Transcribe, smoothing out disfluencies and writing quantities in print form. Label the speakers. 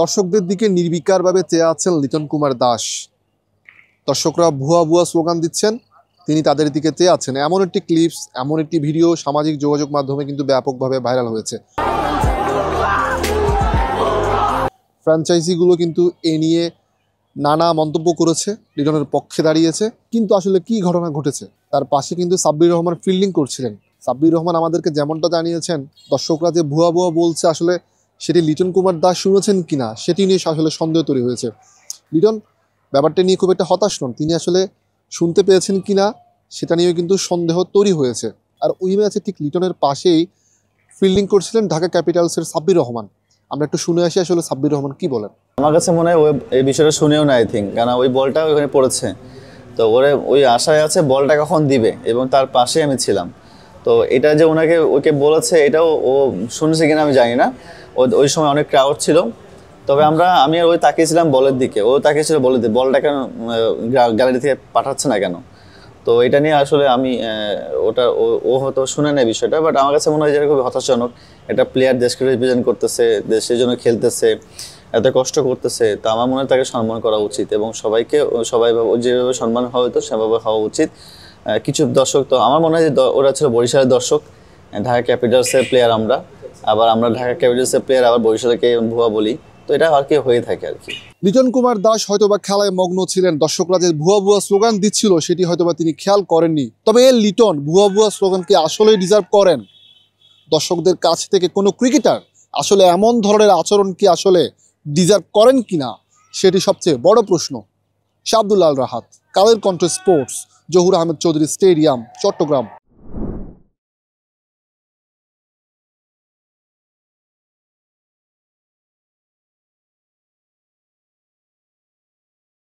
Speaker 1: দর্শকদের দিকে নির্বিকারভাবে চেয়ে আছেন লিটন কুমার দাস। দর্শকরা ভুয়া ভুয়া স্লোগান দিচ্ছেন, তিনি তাদের দিকে চেয়ে আছেন। এমন একটি ক্লিপস, এমন একটি ভিডিও সামাজিক যোগাযোগ মাধ্যমে কিন্তু ব্যাপকভাবে ভাইরাল হয়েছে। ফ্র্যাঞ্চাইজিগুলো কিন্তু এ নিয়ে নানা মন্তব্য করেছে, লিটনের পক্ষে দাঁড়িয়েছে। কিন্তু আসলে কি ঘটনা ঘটেছে? তার পাশে কিন্তু সাব্বির রহমান ফিল্ডিং করছিলেন। সাব্বির রহমান আমাদেরকে যেমনটা জানিয়েছেন, দর্শকরা যে ভুয়া ভুয়া বলছে, আসলে সেটি লিটন কুমার দাস শুনেছেন কিনা সেটি নিয়ে আসলে সন্দেহ তৈরি হয়েছে। লিটন ব্যাপারটা নিয়ে খুব একটা হতাশ নন, তিনি আসলে শুনতে পেয়েছেন কিনা সেটা নিয়েও কিন্তু সন্দেহ তৈরি হয়েছে। আর ওই ম্যাচে ঠিক লিটনের পাশেই ফিল্ডিং করছিলেন ঢাকা ক্যাপিটালসের সাব্বির রহমান। আমরা একটু শুনে আসি আসলে সাব্বির রহমান কি বলেন।
Speaker 2: আমার কাছে মনে হয় ওই এই বিষয়টা শুনেও না, আই থিঙ্ক, কারণ ওই বলটা ওখানে পড়েছে, তো ওরে ওই আশায় আছে বলটা কখন দিবে, এবং তার পাশে আমি ছিলাম। তো এটা যে ওকে বলেছে, এটাও ও শুনেছে কিনা আমি জানি না। ওই সময় অনেক ক্রাউড ছিল, তবে আমি আর ওই তাকিয়েছিলাম বলের দিকে, ও তাকিয়েছিল বলের দিকে, বলটা কেন গ্যালারি থেকে পাঠাচ্ছে না কেন। তো এটা নিয়ে আসলে আমি ওটা ও হয়তো শুনে নেয় বিষয়টা, বাট আমার কাছে মনে হয় যেটা খুবই হতাশজনক। একটা প্লেয়ার দেশকে রিপ্রেজেন্ট করতেছে, দেশের জন্য খেলতেছে, এত কষ্ট করতেছে, তো আমার মনে হয় তাকে সম্মান করা উচিত, এবং সবাই যেভাবে সম্মান হওয়া হতো সেভাবে হওয়া উচিত। কিছু দর্শক, তো আমার মনে হয় যে ওরা ছিল বরিশালের দর্শক, ঢাকা ক্যাপিটালসের প্লেয়ার আমরা, আবার আমরা ঢাকা ক্যাপিটালসের প্লেয়ার আবার বরিশালকে ভুয়া বলি, তো এটা আর কি হয়ে থাকে আর কি।
Speaker 1: লিটন কুমার দাস হয়তোবা খেলায় মগ্ন ছিলেন, দর্শকরা যে ভুয়া ভুয়া স্লোগান দিচ্ছিল সেটি হয়তোবা তিনি খেয়াল করেননি। তবে এই লিটন ভুয়া ভুয়া স্লোগানকে আসলেই ডিজার্ভ করেন? দর্শকদের কাছ থেকে কোনো ক্রিকেটার আসলে এমন ধরনের আচরণ কি আসলে ডিজার্ভ করেন কিনা, সেটি সবচেয়ে বড় প্রশ্ন। শাহ আব্দুল আল রাহাত, কালের কণ্ঠ স্পোর্টস, জহুর আহমেদ চৌধুরী স্টেডিয়াম, চট্টগ্রাম।